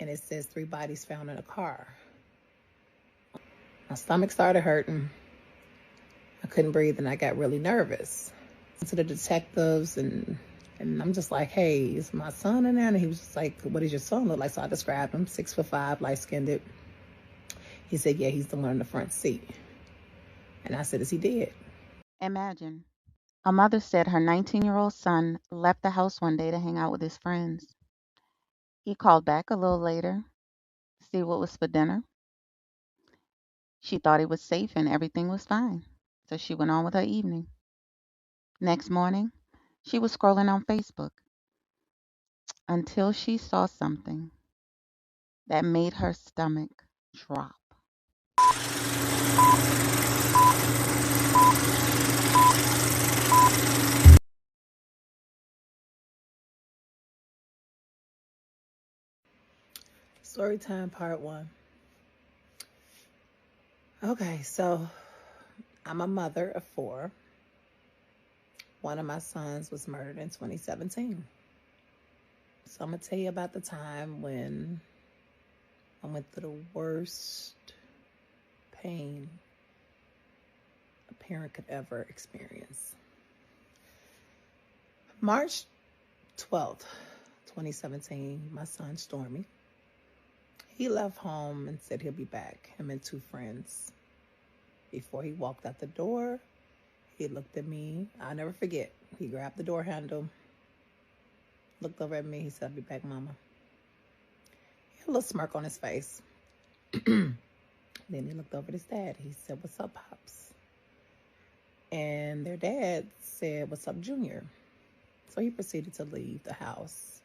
and it says 3 bodies found in a car. My stomach started hurting. I couldn't breathe, and I got really nervous. To the detectives, and I'm just like, hey, is my son in there? And he was just like, what does your son look like? So I described him, 6'5", light-skinned. He said, yeah, he's the one in the front seat. And I said, is he dead? Imagine. A mother said her 19-year-old son left the house one day to hang out with his friends. He called back a little later, see what was for dinner. She thought he was safe and everything was fine, so she went on with her evening. Next morning, she was scrolling on Facebook until she saw something that made her stomach drop. Story time part 1. Okay, so I'm a mother of 4. One of my sons was murdered in 2017. So I'm going to tell you about the time when I went through the worst pain a parent could ever experience. March 12th, 2017, my son Stormy, he left home and said he'll be back, him and 2 friends. Before he walked out the door, he looked at me. I'll never forget. He grabbed the door handle, looked over at me. He said, I'll be back, Mama. He had a little smirk on his face. Then he looked over at his dad. He said, what's up, Pops? And their dad said, what's up, Junior? So he proceeded to leave the house.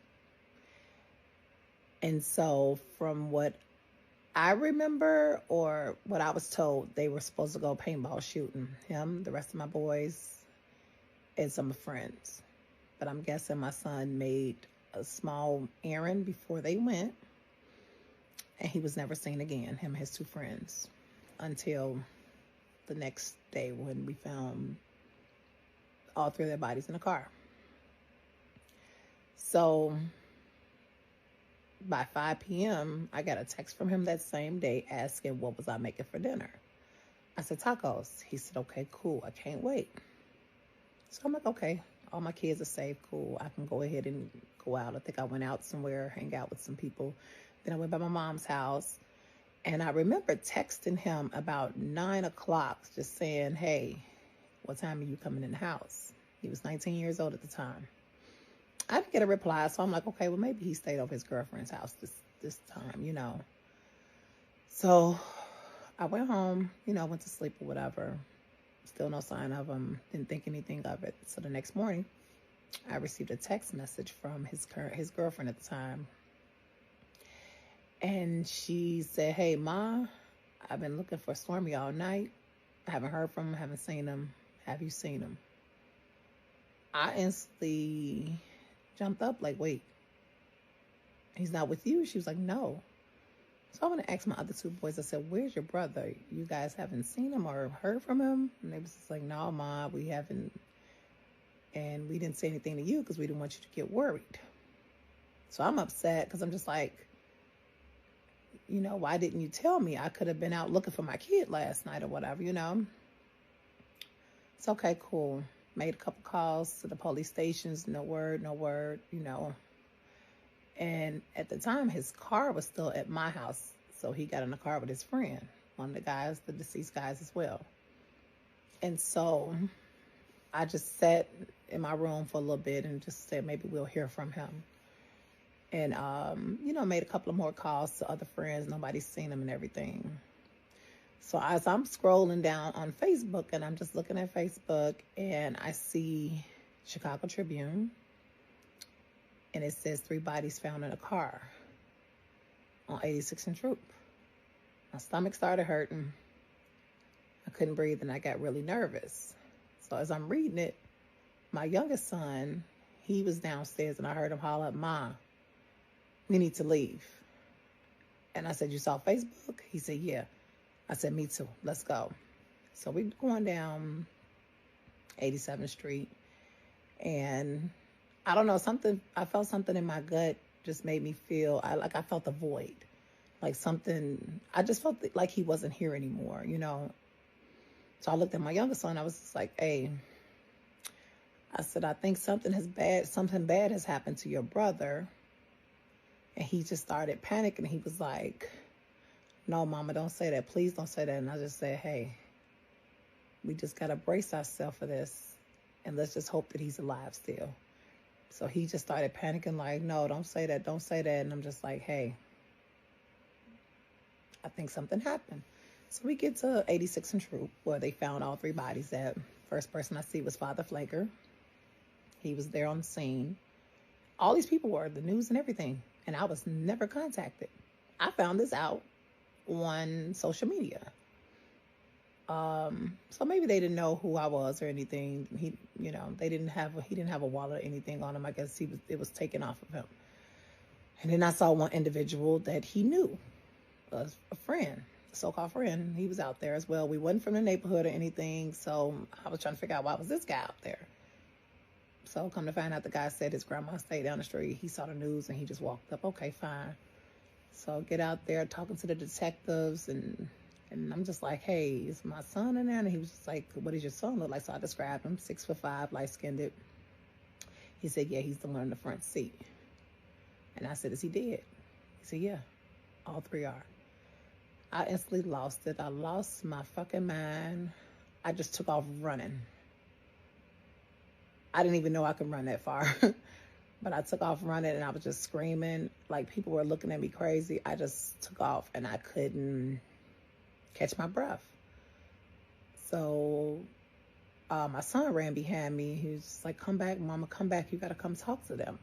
And so from what I remember, or what I was told, they were supposed to go paintball shooting. Him, the rest of my boys, and some friends. But I'm guessing my son made a small errand before they went. And he was never seen again, him and his 2 friends, until the next day when we found all 3 of their bodies in a car. So by 5 p.m., I got a text from him that same day asking what was I making for dinner. I said, tacos. He said, okay, cool. I can't wait. So I'm like, okay, all my kids are safe, cool. I can go ahead and go out. I think I went out somewhere, hang out with some people. Then I went by my mom's house. And I remember texting him about 9 o'clock, just saying, hey, what time are you coming in the house? He was 19 years old at the time. I didn't get a reply, so I'm like, okay, well, maybe he stayed over his girlfriend's house this time. So I went home, went to sleep or whatever. Still no sign of him. Didn't think anything of it. So the next morning, I received a text message from his girlfriend at the time. And she said, hey, Ma, I've been looking for Stormy all night. I haven't heard from him, haven't seen him. Have you seen him? I instantly jumped up like, wait, he's not with you? She was like, no. So I want to ask my other 2 boys. I said, where's your brother? You guys haven't seen him or heard from him? And they was just like, no, Ma, we haven't. And we didn't say anything to you because we didn't want you to get worried. So I'm upset because I'm just like, why didn't you tell me? I could have been out looking for my kid last night or whatever, It's okay, cool. Made a couple calls to the police stations. No word. And at the time, his car was still at my house. So he got in the car with his friend, one of the guys, the deceased guys as well. And so I just sat in my room for a little bit and just said, maybe we'll hear from him. And, made a couple of more calls to other friends. Nobody's seen him and everything. So as I'm scrolling down on Facebook, and I'm just looking at Facebook, and I see Chicago Tribune, and it says 3 bodies found in a car on 86th and Troop. My stomach started hurting. I couldn't breathe, and I got really nervous. So as I'm reading it, my youngest son, he was downstairs, and I heard him holler, Ma, we need to leave. And I said, you saw Facebook? He said, yeah. I said, me too. Let's go. So we're going down 87th Street. And I don't know, I felt something in my gut just made me feel, I felt a void. Like something, I just felt like he wasn't here anymore, you know? So I looked at my youngest son. I was just like, hey, I said, I think something bad has happened to your brother. And he just started panicking. He was like, no, mama, don't say that. Please don't say that. And I just said, hey, we just got to brace ourselves for this. And let's just hope that he's alive still. So he just started panicking like, no, don't say that. Don't say that. And I'm just like, hey, I think something happened. So we get to 86 and Troop, where they found all 3 bodies. That first person I see was Father Flaker. He was there on the scene. All these people were, the news and everything. And I was never contacted. I found this out on social media. So maybe they didn't know who I was or anything. He didn't have a wallet or anything on him. I guess it was taken off of him. And then I saw one individual that he knew, a friend, a so-called friend. He was out there as well. We wasn't from the neighborhood or anything. So I was trying to figure out why was this guy out there. So come to find out, the guy said his grandma stayed down the street. He saw the news and he just walked up. Okay, fine. So get out there talking to the detectives, and I'm just like, hey, is my son in there? And he was just like, what does your son look like? So I described him, 6'5", light-skinned. He said, yeah, he's the one in the front seat. And I said, is he dead? He said, yeah, all 3 are. I instantly lost it. I lost my fucking mind. I just took off running. I didn't even know I could run that far. But I took off running and I was just screaming. Like, people were looking at me crazy. I just took off and I couldn't catch my breath. So my son ran behind me. He was just like, come back, mama, come back. You got to come talk to them.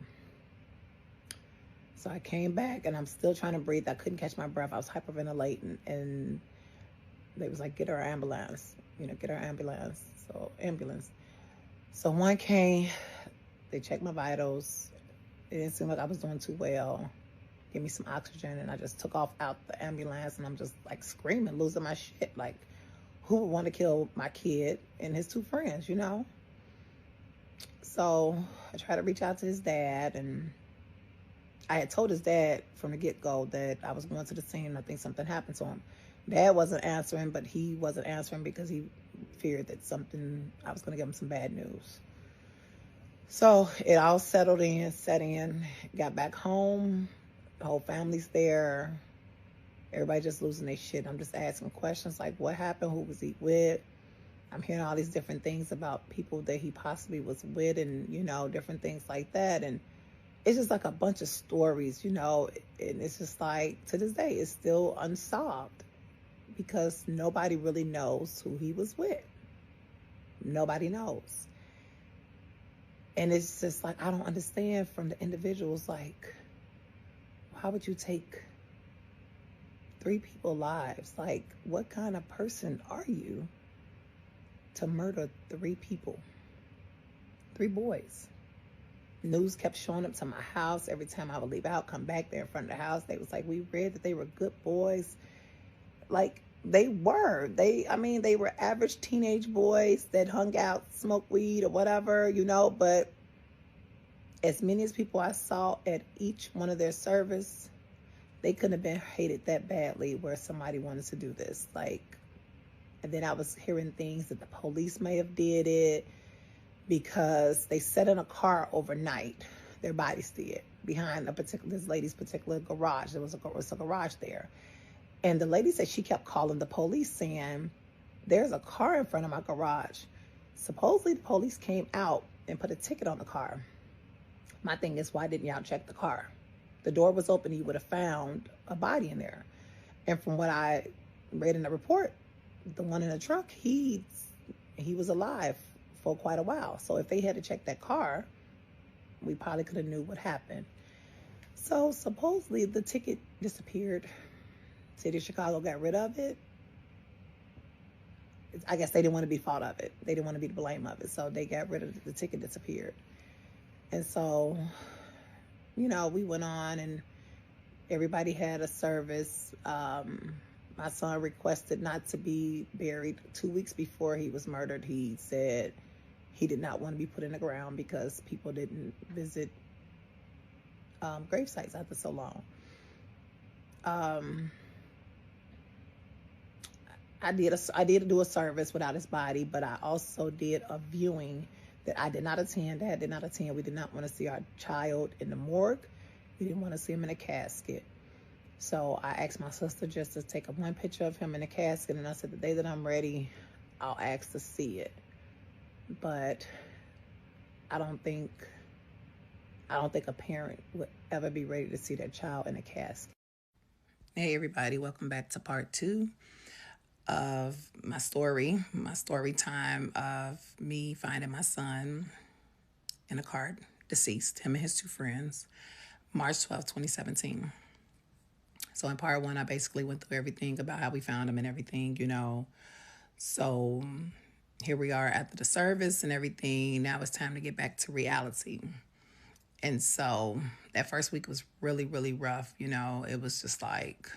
So I came back and I'm still trying to breathe. I couldn't catch my breath. I was hyperventilating. And they was like, get her ambulance. Get her ambulance. So one came. They checked my vitals. It didn't seem like I was doing too well. Give me some oxygen, and I just took off out the ambulance, and I'm just like screaming, losing my shit. Like, who would want to kill my kid and his 2 friends, So I tried to reach out to his dad, and I had told his dad from the get-go that I was going to the scene and I think something happened to him. Dad wasn't answering, but he wasn't answering because he feared that I was going to give him some bad news. So it all set in, got back home. The whole family's there. Everybody just losing their shit. I'm just asking questions like, what happened? Who was he with? I'm hearing all these different things about people that he possibly was with, and, different things like that. And it's just like a bunch of stories, and it's just like, to this day, it's still unsolved because nobody really knows who he was with. Nobody knows. And it's just like, I don't understand from the individuals, like, how would you take 3 people's lives? Like, what kind of person are you to murder 3 people? 3 boys. News kept showing up to my house. Every time I would leave out, come back there in front of the house, they was like, we read that they were good boys. Like, they were. They were average teenage boys that hung out, smoked weed or whatever, but as many as people I saw at each one of their service, they couldn't have been hated that badly where somebody wanted to do this. Like, and then I was hearing things that the police may have did it because they sat in a car overnight. Their bodies did, behind this lady's particular garage. There was a garage there. And the lady said she kept calling the police saying, there's a car in front of my garage. Supposedly the police came out and put a ticket on the car. My thing is, why didn't y'all check the car? The door was open, you would have found a body in there. And from what I read in the report, the one in the truck, he was alive for quite a while. So if they had to check that car, we probably could have knew what happened. So supposedly the ticket disappeared. City of Chicago got rid of it. I guess they didn't want to be fault of it. They didn't want to be the blame of it. So they got rid of it. The ticket disappeared. And so, we went on and everybody had a service. My son requested not to be buried 2 weeks before he was murdered. He said he did not want to be put in the ground because people didn't visit grave sites after so long. Um, I did do a service without his body, but I also did a viewing that I did not attend. Dad did not attend. We did not want to see our child in the morgue. We didn't want to see him in a casket. So I asked my sister just to take one picture of him in a casket, and I said the day that I'm ready, I'll ask to see it. But I don't think a parent would ever be ready to see their child in a casket. Hey everybody, welcome back to part 2 of my story time of me finding my son in a car, deceased, him and his 2 friends, March 12th, 2017. So in part 1, I basically went through everything about how we found him and everything, So here we are after the service and everything. Now it's time to get back to reality. And so that first week was really, really rough. It was just like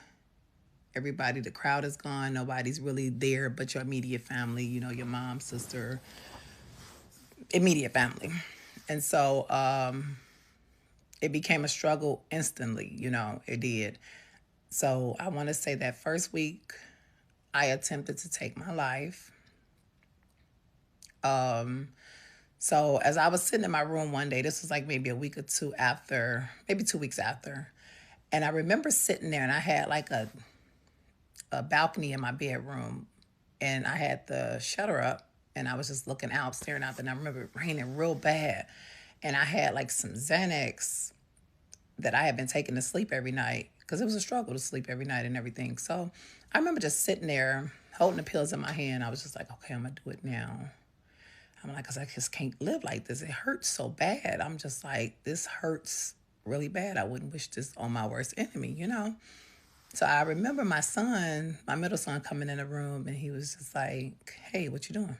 everybody, the crowd is gone. Nobody's really there but your immediate family, your mom, sister, immediate family. And so it became a struggle instantly, it did. So I want to say that first week I attempted to take my life. So as I was sitting in my room one day, this was like maybe a week or 2 after, maybe 2 weeks after. And I remember sitting there and I had like a balcony in my bedroom and I had the shutter up and I was just looking out, staring out. And I remember it raining real bad. And I had like some Xanax that I had been taking to sleep every night because it was a struggle to sleep every night and everything. So I remember just sitting there holding the pills in my hand. I was just like, okay, I'm going to do it now. I'm like, because I just can't live like this. It hurts so bad. I'm just like, this hurts really bad. I wouldn't wish this on my worst enemy, So I remember my son, my middle son, coming in the room and he was just like, hey, what you doing?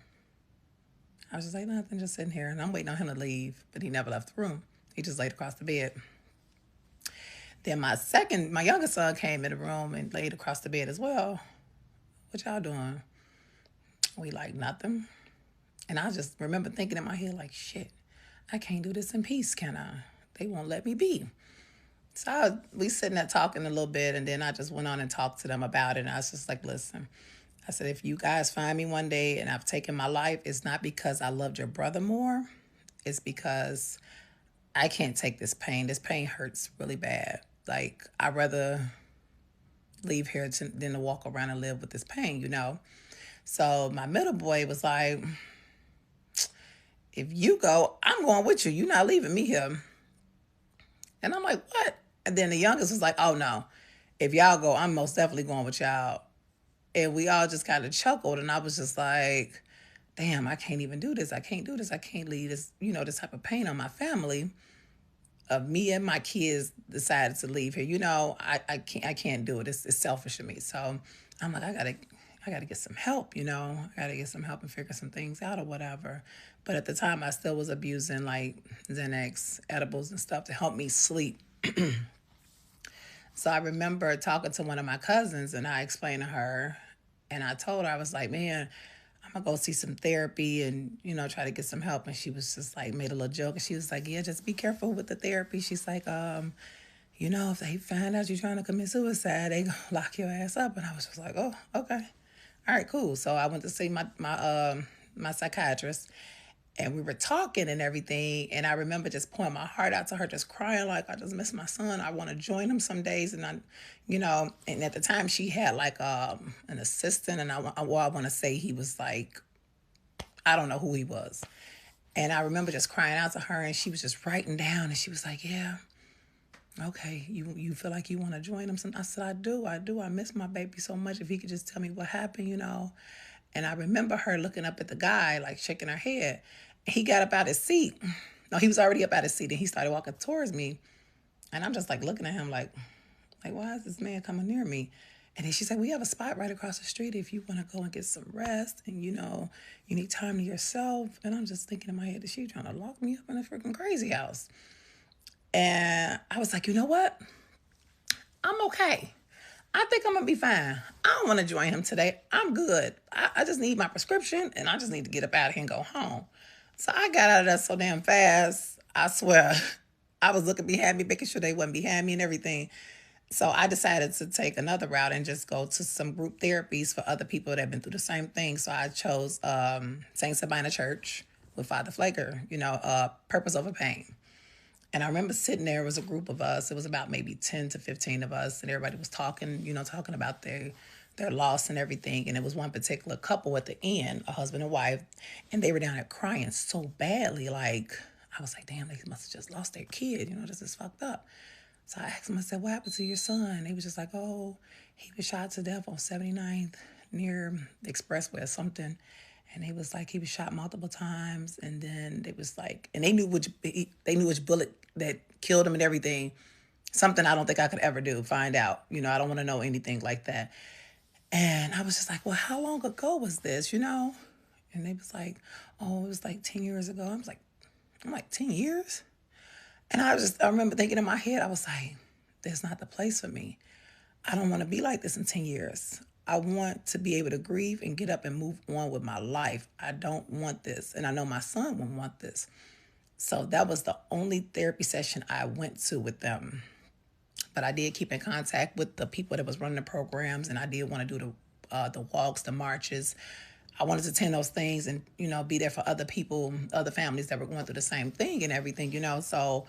I was just like, nothing, just sitting here. And I'm waiting on him to leave, but he never left the room. He just laid across the bed. Then my youngest son came in the room and laid across the bed as well. What y'all doing? We like, nothing. And I just remember thinking in my head, like, shit, I can't do this in peace, can I? They won't let me be. So we sitting there talking a little bit, and then I just went on and talked to them about it. And I was just like, listen, I said, if you guys find me one day and I've taken my life, it's not because I loved your brother more. It's because I can't take this pain. This pain hurts really bad. Like, I'd rather leave here than to walk around and live with this pain, So my middle boy was like, if you go, I'm going with you. You're not leaving me here. And I'm like, what? And then the youngest was like, oh, no. If y'all go, I'm most definitely going with y'all. And we all just kind of chuckled. And I was just like, damn, I can't even do this. I can't do this. I can't leave this, this type of pain on my family. Of me and my kids decided to leave here. I can't do it. It's selfish of me. So I'm like, I gotta get some help, I gotta get some help and figure some things out or whatever. But at the time I still was abusing like Xanax, edibles and stuff to help me sleep. So I remember talking to one of my cousins and I explained to her and I told her, I was like, man, I'm gonna go see some therapy and, try to get some help. And she was just like, made a little joke. And she was like, yeah, just be careful with the therapy. She's like, if they find out you're trying to commit suicide, they gonna lock your ass up. And I was just like, oh, okay. All right, cool. So I went to see my psychiatrist and we were talking and everything. And I remember just pouring my heart out to her, just crying like, I just miss my son. I want to join him some days. And and at the time she had like an assistant and I want to say he was like, I don't know who he was. And I remember just crying out to her and she was just writing down and she was like, yeah, okay, you feel like you want to join him? I said, I do. I miss my baby so much. If he could just tell me what happened, And I remember her looking up at the guy, like shaking her head. He got up out his seat. No, he was already up out his seat and he started walking towards me. And I'm just like looking at him like, why is this man coming near me? And then she said, we have a spot right across the street if you want to go and get some rest and, you need time to yourself. And I'm just thinking in my head, is she trying to lock me up in a freaking crazy house? And I was like, you know what? I'm okay. I think I'm going to be fine. I don't want to join him today. I'm good. I just need my prescription and I just need to get up out of here and go home. So I got out of there so damn fast. I swear. I was looking behind me, making sure they wasn't behind me and everything. So I decided to take another route and just go to some group therapies for other people that have been through the same thing. So I chose Saint Sabina Church with Father Flaker, Purpose Over Pain. And I remember sitting there, it was a group of us. It was about maybe 10 to 15 of us. And everybody was talking, talking about their loss and everything. And it was one particular couple at the end, a husband and wife. And they were down there crying so badly. Like, I was like, damn, they must have just lost their kid. This is fucked up. So I asked him, I said, what happened to your son? He was just like, oh, he was shot to death on 79th near the expressway or something. And he was like, he was shot multiple times. And then it was like, and they knew which bullet that killed him and everything. Something I don't think I could ever do, find out. I don't want to know anything like that. And I was just like, well, how long ago was this, And they was like, oh, it was like 10 years ago. I'm like, 10 years? And I remember thinking in my head, I was like, that's not the place for me. I don't want to be like this in 10 years. I want to be able to grieve and get up and move on with my life. I don't want this. And I know my son won't want this. So that was the only therapy session I went to with them. But I did keep in contact with the people that was running the programs, and I did want to do the walks, the marches. I wanted to attend those things and, be there for other people, other families that were going through the same thing and everything, So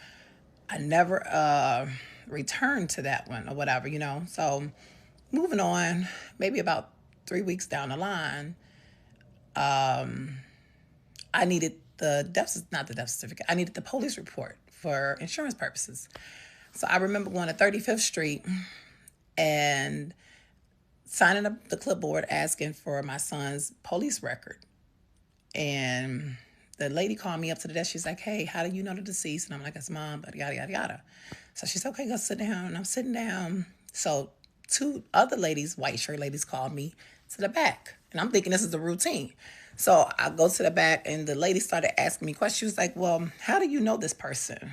I never returned to that one or whatever, So moving on, maybe about 3 weeks down the line, I needed not the death certificate. I needed the police report for insurance purposes. So I remember going to 35th Street and signing up the clipboard asking for my son's police record. And the lady called me up to the desk. She's like, hey, how do you know the deceased? And I'm like, it's mom, but yada, yada, yada. So she said, okay, go sit down. And I'm sitting down. So 2 other ladies, white shirt ladies, called me to the back. And I'm thinking this is the routine. So I go to the back and the lady started asking me questions. She was like, well, how do you know this person?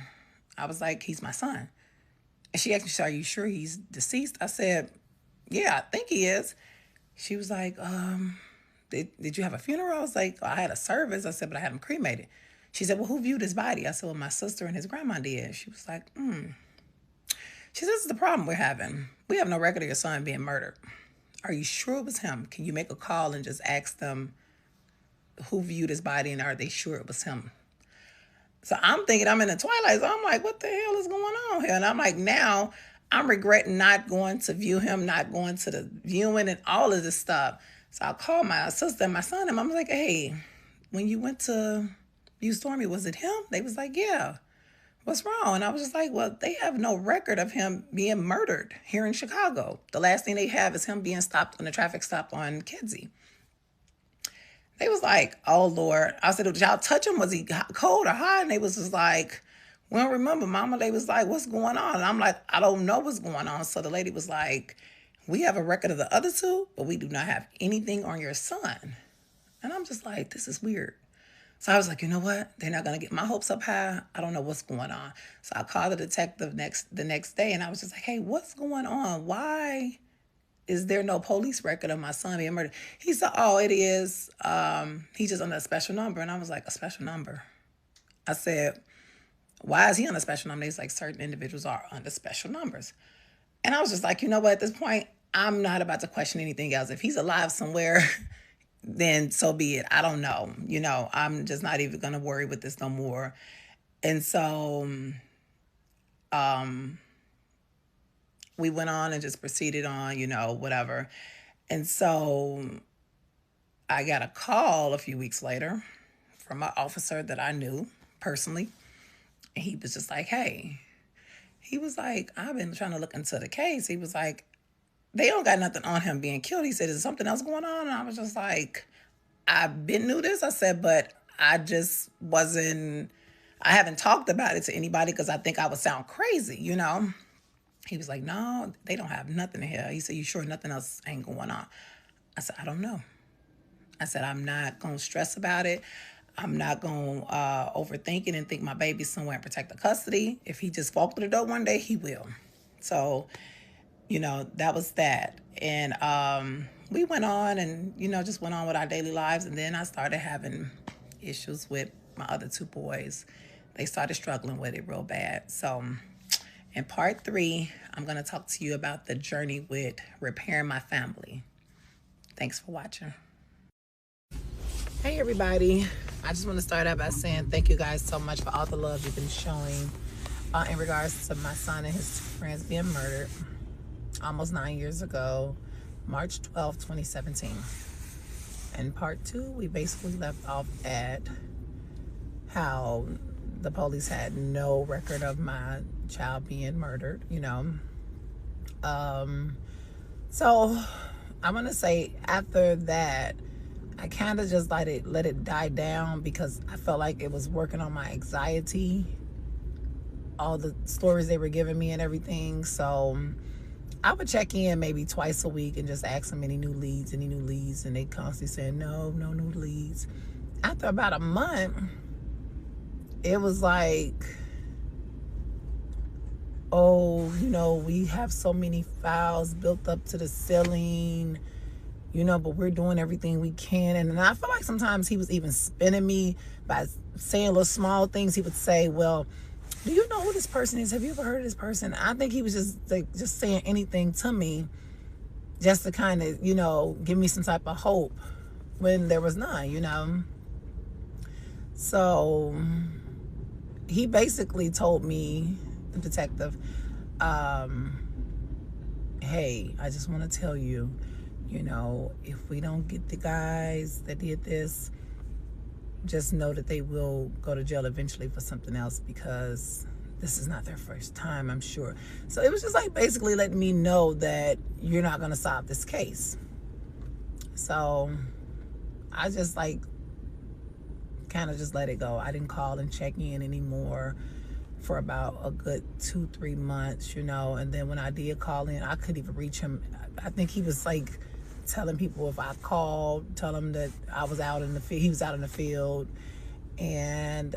I was like, he's my son. And she asked me, so are you sure he's deceased? I said, yeah, I think he is. She was like, did you have a funeral? I was like, I had a service. I said, but I had him cremated. She said, well, who viewed his body? I said, well, my sister and his grandma did. She was like, She said, this is the problem we're having. We have no record of your son being murdered. Are you sure it was him? Can you make a call and just ask them who viewed his body and are they sure it was him? So I'm thinking I'm in the twilight. So I'm like, what the hell is going on here? And I'm like, now I'm regretting not going to view him, not going to the viewing and all of this stuff. So I called my sister and my son and I was like, hey, when you went to view Stormy, was it him? They was like, yeah. What's wrong? And I was just like, well, they have no record of him being murdered here in Chicago. The last thing they have is him being stopped on a traffic stop on Kedzie. They was like, oh, Lord. I said, did y'all touch him? Was he cold or hot? And they was just like, we don't remember, Mama. They was like, what's going on? And I'm like, I don't know what's going on. So the lady was like, we have a record of the other 2, but we do not have anything on your son. And I'm just like, this is weird. So I was like, you know what? They're not going to get my hopes up high. I don't know what's going on. So I called the detective the next day and I was just like, hey, what's going on? Why is there no police record of my son being murdered? He said, oh, it is. He's just on a special number. And I was like, a special number? I said, why is he on a special number? He's like, certain individuals are under special numbers. And I was just like, you know what? At this point, I'm not about to question anything else. If he's alive somewhere, then so be it. I don't know. I'm just not even going to worry with this no more. And so we went on and just proceeded on, whatever. And so I got a call a few weeks later from an officer that I knew personally. And he was just like, hey, he was like, I've been trying to look into the case. He was like, they don't got nothing on him being killed. He said, is something else going on? And I was just like, I've been knew this. I said, but I just wasn't, I haven't talked about it to anybody because I think I would sound crazy, He was like, no, they don't have nothing here. He said, you sure nothing else ain't going on? I said, I don't know. I said, I'm not going to stress about it. I'm not going to overthink it and think my baby's somewhere in protective custody. If he just walked through the door one day, he will. So, that was that. And we went on and, just went on with our daily lives. And then I started having issues with my other 2 boys they started struggling with it real bad. So in part 3, I'm going to talk to you about the journey with repairing my family. Thanks for watching. Hey everybody, I just want to start out by saying thank you guys so much for all the love you've been showing in regards to my son and his friends being murdered almost 9 years ago, March 12, 2017. In part 2, we basically left off at how the police had no record of my child being murdered, you know. So I want to say after that, I kind of just let it die down because I felt like it was working on my anxiety, all the stories they were giving me and everything. So I would check in maybe twice a week and just ask them any new leads, and they constantly saying no new leads. After about a month, it was like, oh, you know, we have so many files built up to the ceiling, you know, but we're doing everything we can. And I feel like sometimes he was even spinning me by saying little small things. He would say, well, do you know who this person is? Have you ever heard of this person? I think he was just saying anything to me just to kind of, you know, give me some type of hope when there was none, you know. So he basically told me, the detective, hey, I just want to tell you, you know, if we don't get the guys that did this, just know that they will go to jail eventually for something else because this is not their first time, I'm sure. So it was just like basically letting me know that you're not going to solve this case. So I just like kind of just let it go. I didn't call and check in anymore for about a good 2-3 months, you know. And then when I did call in, I couldn't even reach him. I think he was like telling people if I called, tell him that I was out in the field. He was out in the field, and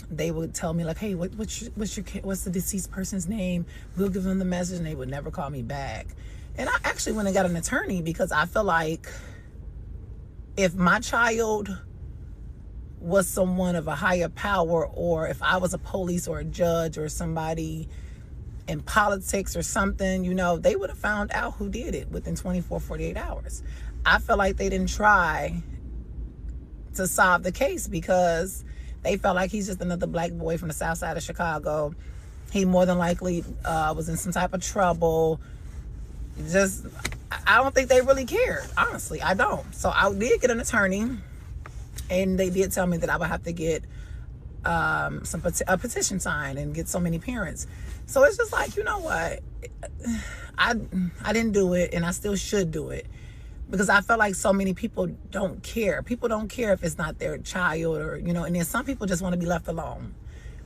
they would tell me like, hey, what's the deceased person's name? We'll give them the message, and they would never call me back. And I actually went and got an attorney because I feel like if my child was someone of a higher power, or if I was a police or a judge or somebody in politics or something, you know, they would have found out who did it within 24, 48 hours. I feel like they didn't try to solve the case because they felt like he's just another black boy from the south side of Chicago. He more than likely was in some type of trouble. Just, I don't think they really cared. Honestly, I don't. So I did get an attorney, and they did tell me that I would have to get a petition signed and get so many parents. So it's just like, you know what, I didn't do it, and I still should do it because I feel like so many people don't care. People don't care if it's not their child, or, you know, and then some people just want to be left alone.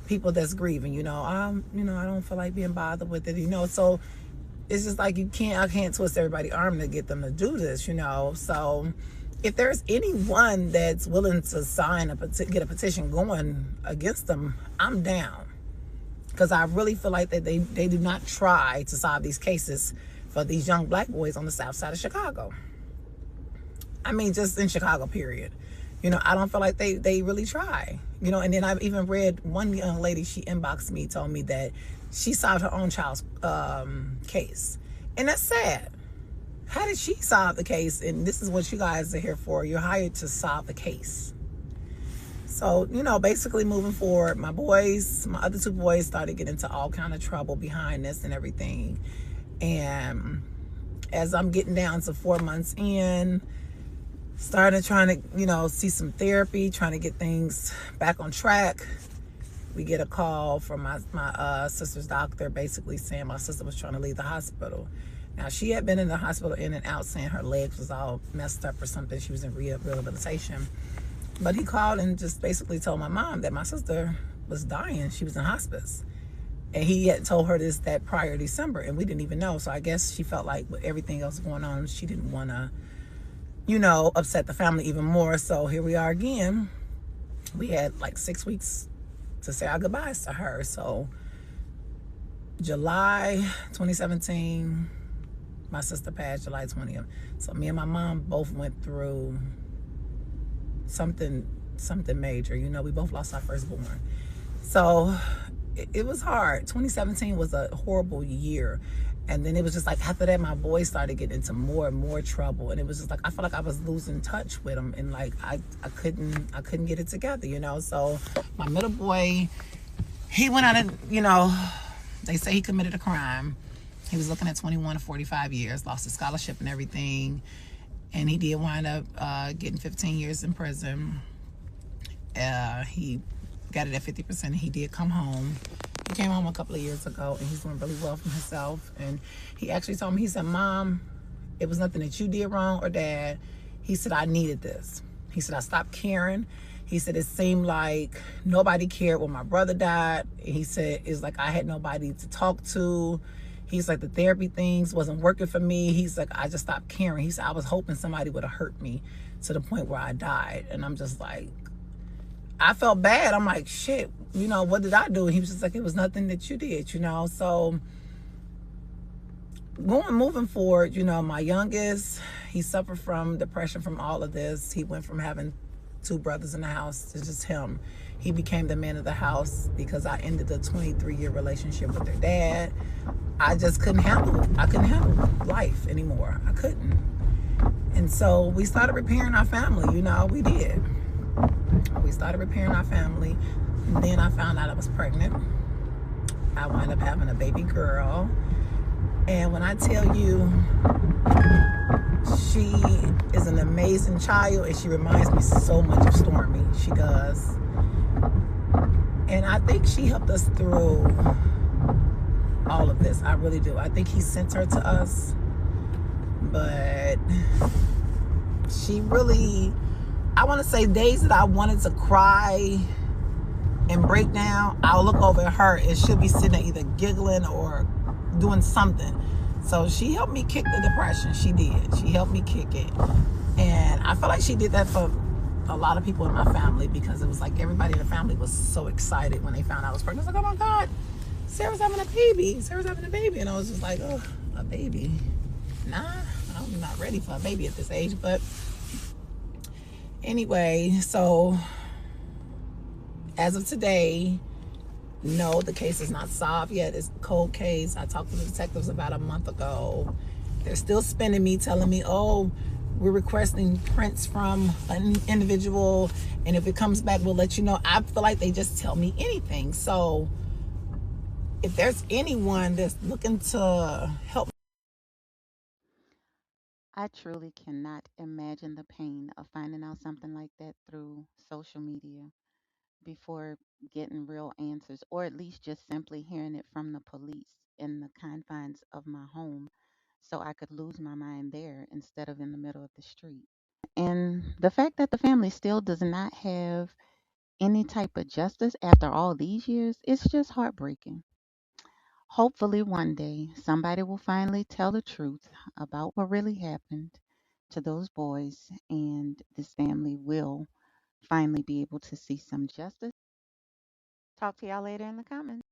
People that's grieving, you know, I don't feel like being bothered with it, you know. So it's just like I can't twist everybody's arm to get them to do this, you know. So if there's anyone that's willing to sign get a petition going against them, I'm down. Because I really feel like that they do not try to solve these cases for these young black boys on the south side of Chicago. I mean, just in Chicago, period. You know, I don't feel like they really try. You know, and then I've even read one young lady, she inboxed me, told me that she solved her own child's case. And that's sad. How did she solve the case? And this is what you guys are here for. You're hired to solve the case. So, you know, basically moving forward, my other 2 boys started getting into all kind of trouble behind this and everything. And as I'm getting down to 4 months in, started trying to, you know, see some therapy, trying to get things back on track, we get a call from my sister's doctor basically saying my sister was trying to leave the hospital. Now, she had been in the hospital in and out saying her legs was all messed up or something. She was in rehabilitation. But he called and just basically told my mom that my sister was dying. She was in hospice. And he had told her that prior December, and we didn't even know. So I guess she felt like with everything else going on, she didn't want to, you know, upset the family even more. So here we are again. We had like 6 weeks to say our goodbyes to her. So July 2017, my sister passed July 20th. So me and my mom both went through something major. You know, we both lost our firstborn. So it was hard. 2017 was a horrible year. And then it was just like after that, my boys started getting into more and more trouble, and it was just like I felt like I was losing touch with them, and like I couldn't get it together, you know. So my middle boy, he went out and they say he committed a crime. He was looking at 21 to 45 years, lost his scholarship and everything, and he did wind up getting 15 years in prison. He got it at 50%. He did come home. He came home a couple of years ago, and he's doing really well for himself. And he actually told me, he said, "Mom, it was nothing that you did wrong or Dad." He said, "I needed this." He said, "I stopped caring." He said, "It seemed like nobody cared when my brother died." He said, "It's like I had nobody to talk to." He's like, "The therapy things wasn't working for me." He's like, "I just stopped caring." He said, "I was hoping somebody would have hurt me to the point where I died." And I'm just like, I felt bad. I'm like, shit, what did I do? And he was just like, "It was nothing that you did." So moving forward, my youngest, he suffered from depression from all of this. He went from having two brothers in the house to just him. He became the man of the house because I ended a 23-year relationship with their dad. I just couldn't handle it. I couldn't handle life anymore. I couldn't. And so we started repairing our family. We did. We started repairing our family. And then I found out I was pregnant. I wound up having a baby girl. And when I tell you, she is an amazing child, and she reminds me so much of Stormy. She does. And I think she helped us through all of this. I really do. I think he sent her to us. But she really, I want to say, days that I wanted to cry and break down, I'll look over at her and she'll be sitting there either giggling or doing something. So she helped me kick the depression. She did. She helped me kick it. And I feel like she did that for a lot of people in my family, because it was like everybody in the family was so excited when they found out I was pregnant. I was like, "Oh my God, Sarah's having a baby. Sarah's having a baby." And I was just like, "Oh, a baby? Nah, I'm not ready for a baby at this age." But anyway, so as of today, no, the case is not solved yet. It's a cold case. I talked to the detectives about a month ago. They're still spinning me, telling me, "Oh, we're requesting prints from an individual, and if it comes back, we'll let you know." I feel like they just tell me anything. So if there's anyone that's looking to help. I truly cannot imagine the pain of finding out something like that through social media before getting real answers, or at least just simply hearing it from the police in the confines of my home, so I could lose my mind there instead of in the middle of the street. And the fact that the family still does not have any type of justice after all these years, it's just heartbreaking. Hopefully, one day, somebody will finally tell the truth about what really happened to those boys, and this family will finally be able to see some justice. Talk to y'all later in the comments.